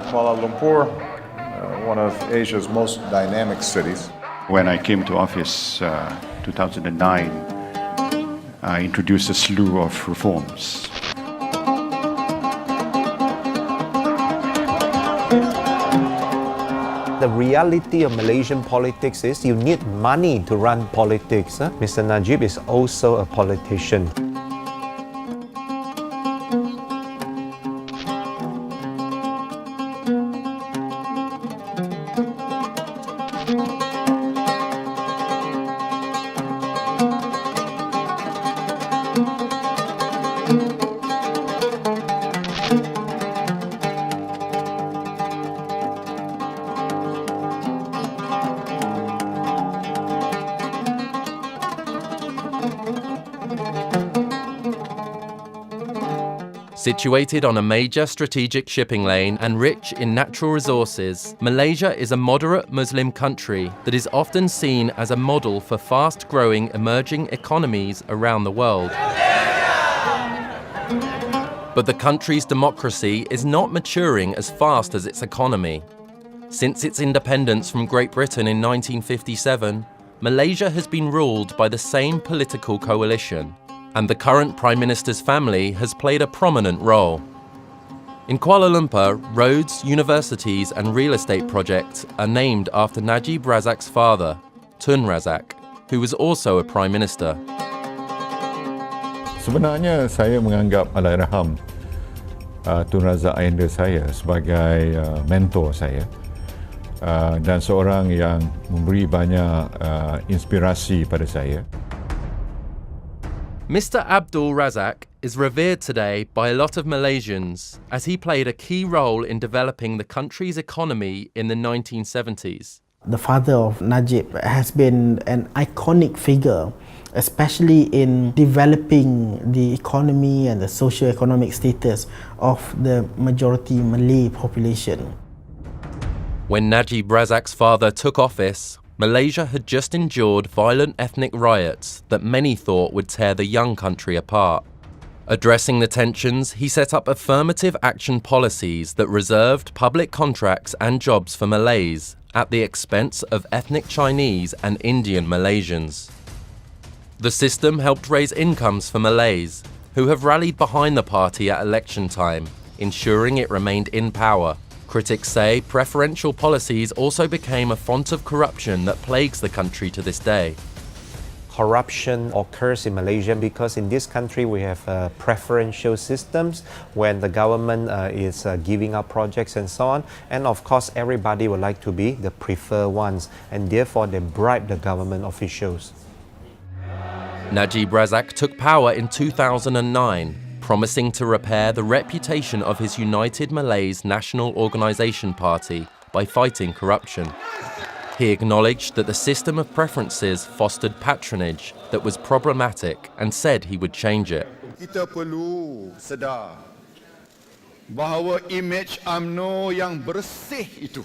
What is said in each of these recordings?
Kuala Lumpur, one of Asia's most dynamic cities. When I came to office 2009, I introduced a slew of reforms. The reality of Malaysian politics is you need money to run politics. Mr. Najib is also a politician. Situated on a major strategic shipping lane and rich in natural resources, Malaysia is a moderate Muslim country that is often seen as a model for fast-growing emerging economies around the world. But the country's democracy is not maturing as fast as its economy. Since its independence from Great Britain in 1957, Malaysia has been ruled by the same political coalition, and the current Prime Minister's family has played a prominent role. In Kuala Lumpur, roads, universities and real estate projects are named after Najib Razak's father, Tun Razak, who was also a Prime Minister. Sebenarnya saya menganggap Allahyarham Tun Razak ayahanda saya sebagai mentor saya dan seorang yang memberi banyak inspirasi pada saya. Mr. Abdul Razak is revered today by a lot of Malaysians as he played a key role in developing the country's economy in the 1970s. The father of Najib has been an iconic figure, especially in developing the economy and the socio-economic status of the majority Malay population. When Najib Razak's father took office, Malaysia had just endured violent ethnic riots that many thought would tear the young country apart. Addressing the tensions, he set up affirmative action policies that reserved public contracts and jobs for Malays at the expense of ethnic Chinese and Indian Malaysians. The system helped raise incomes for Malays, who have rallied behind the party at election time, ensuring it remained in power. Critics say preferential policies also became a font of corruption that plagues the country to this day. Corruption occurs in Malaysia because in this country we have preferential systems when the government is giving out projects and so on, and of course everybody would like to be the preferred ones, and therefore they bribe the government officials. Najib Razak took power in 2009, promising to repair the reputation of his United Malays National Organisation Party by fighting corruption. He acknowledged that the system of preferences fostered patronage that was problematic and said he would change it. Kita perlu sedar bahawa imej UMNO yang bersih itu,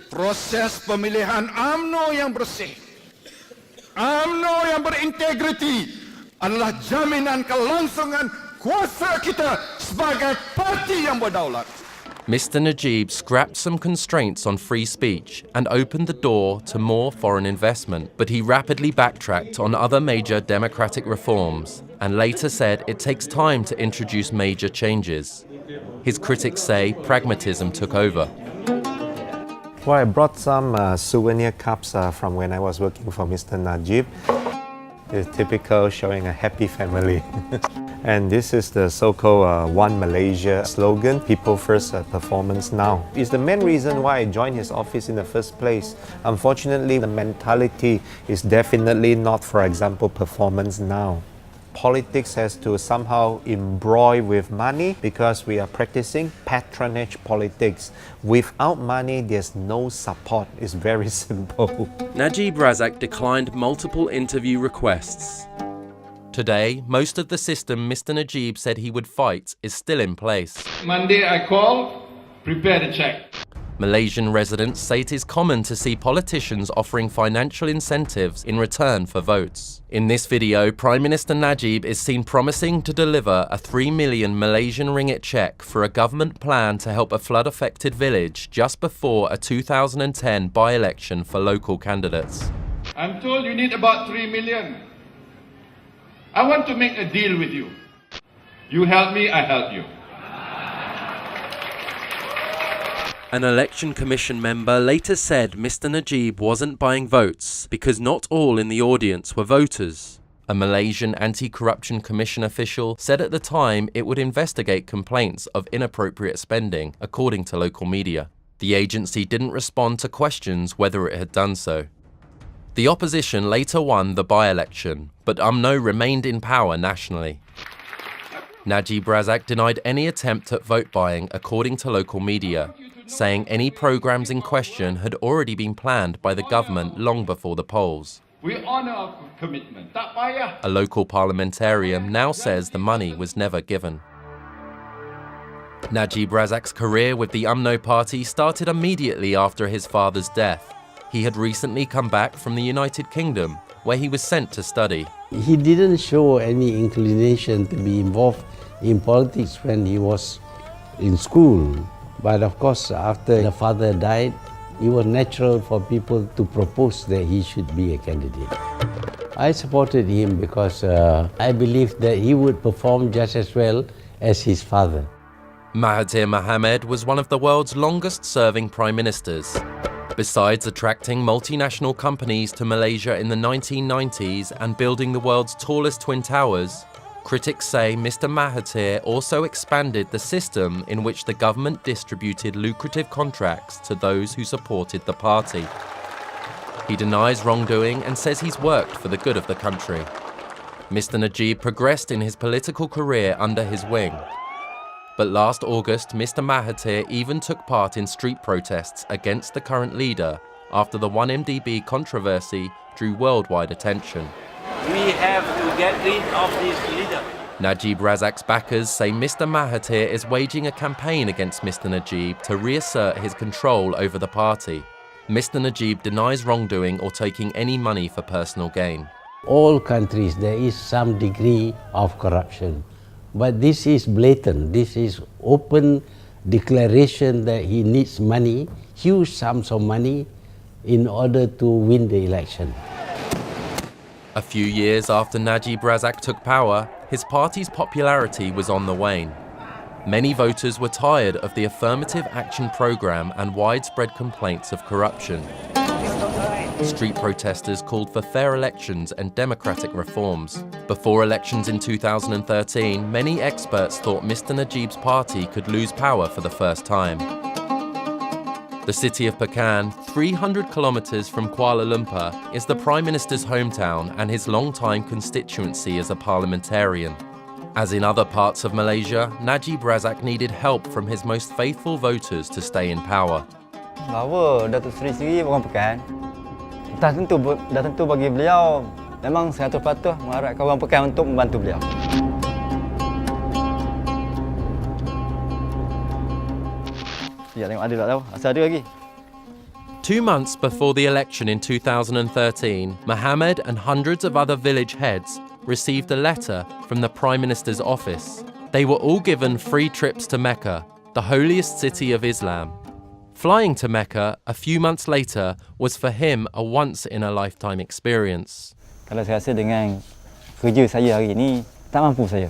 proses pemilihan UMNO yang bersih, UMNO yang berintegriti adalah jaminan kelangsungan kuasa kita sebagai parti yang berdaulat. Mr. Najib scrapped some constraints on free speech and opened the door to more foreign investment, but he rapidly backtracked on other major democratic reforms and later said it takes time to introduce major changes. His critics say pragmatism took over. Well, I brought some souvenir cups from when I was working for Mr. Najib. It's typical, showing a happy family. And this is the so-called One Malaysia slogan, people first, performance now. It's the main reason why I joined his office in the first place. Unfortunately, the mentality is definitely not, for example, performance now. Politics has to somehow embroil with money because we are practicing patronage politics. Without money, there's no support. It's very simple. Najib Razak declined multiple interview requests. Today, most of the system Mr. Najib said he would fight is still in place. Monday I call, prepare the check. Malaysian residents say it is common to see politicians offering financial incentives in return for votes. In this video, Prime Minister Najib is seen promising to deliver a 3 million Malaysian ringgit cheque for a government plan to help a flood-affected village just before a 2010 by-election for local candidates. I'm told you need about 3 million. I want to make a deal with you. You help me, I help you. An election commission member later said Mr. Najib wasn't buying votes because not all in the audience were voters. A Malaysian anti-corruption commission official said at the time it would investigate complaints of inappropriate spending, according to local media. The agency didn't respond to questions whether it had done so. The opposition later won the by-election, but UMNO remained in power nationally. Najib Razak denied any attempt at vote buying, according to local media, saying any programs in question had already been planned by the government long before the polls. We honor our commitment. Tak payah. A local parliamentarian now says the money was never given. Najib Razak's career with the UMNO party started immediately after his father's death. He had recently come back from the United Kingdom, where he was sent to study. He didn't show any inclination to be involved in politics when he was in school. But of course, after the father died, it was natural for people to propose that he should be a candidate. I supported him because I believed that he would perform just as well as his father. Mahathir Mohamad was one of the world's longest-serving prime ministers. Besides attracting multinational companies to Malaysia in the 1990s and building the world's tallest twin towers, critics say Mr. Mahathir also expanded the system in which the government distributed lucrative contracts to those who supported the party. He denies wrongdoing and says he's worked for the good of the country. Mr. Najib progressed in his political career under his wing. But last August, Mr. Mahathir even took part in street protests against the current leader after the 1MDB controversy drew worldwide attention. We have to get rid of this leader. Najib Razak's backers say Mr. Mahathir is waging a campaign against Mr. Najib to reassert his control over the party. Mr. Najib denies wrongdoing or taking any money for personal gain. All countries, there is some degree of corruption. But this is blatant. This is open declaration that he needs money, huge sums of money, in order to win the election. A few years after Najib Razak took power, his party's popularity was on the wane. Many voters were tired of the affirmative action program and widespread complaints of corruption. Street protesters called for fair elections and democratic reforms. Before elections in 2013, many experts thought Mr. Najib's party could lose power for the first time. The city of Pekan, 300 kilometers from Kuala Lumpur, is the Prime Minister's hometown and his long-time constituency as a parliamentarian. As in other parts of Malaysia, Najib Razak needed help from his most faithful voters to stay in power. Bahawa Datuk Seri sendiri orang Pekan, dah tentu bagi beliau memang 100% mengharapkan orang Pekan untuk membantu beliau. Ya, tengok ada tak tahu, asal ada lagi. 2 months before the election in 2013, Mohamad and hundreds of other village heads received a letter from the Prime Minister's office. They were all given free trips to Mecca, the holiest city of Islam. Flying to Mecca a few months later was for him a once-in-a-lifetime experience. Kalau saya rasa dengan kerja saya hari ini, tak mampu saya.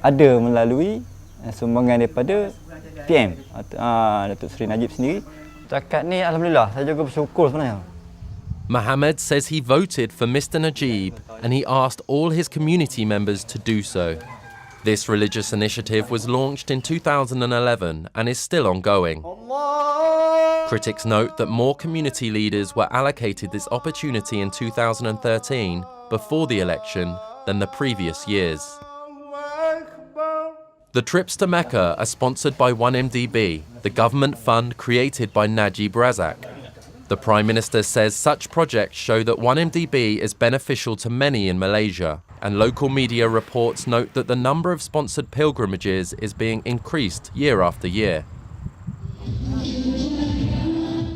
Ada melalui sumbangan daripada PM, Datuk Seri Najib sendiri. Setakat ni alhamdulillah, saya juga bersyukur sebenarnya. Mohamad says he voted for Mr. Najib and he asked all his community members to do so. This religious initiative was launched in 2011 and is still ongoing. Critics note that more community leaders were allocated this opportunity in 2013 before the election than the previous years. The trips to Mecca are sponsored by 1MDB, the government fund created by Najib Razak. The Prime Minister says such projects show that 1MDB is beneficial to many in Malaysia, and local media reports note that the number of sponsored pilgrimages is being increased year after year.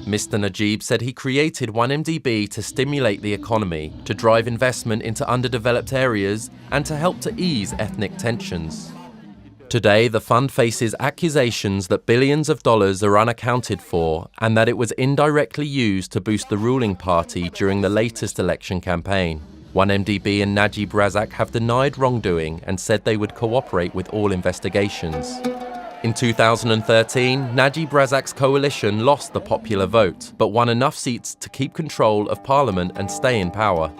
Mr. Najib said he created 1MDB to stimulate the economy, to drive investment into underdeveloped areas, and to help to ease ethnic tensions. Today, the fund faces accusations that billions of dollars are unaccounted for and that it was indirectly used to boost the ruling party during the latest election campaign. 1MDB and Najib Razak have denied wrongdoing and said they would cooperate with all investigations. In 2013, Najib Razak's coalition lost the popular vote, but won enough seats to keep control of parliament and stay in power.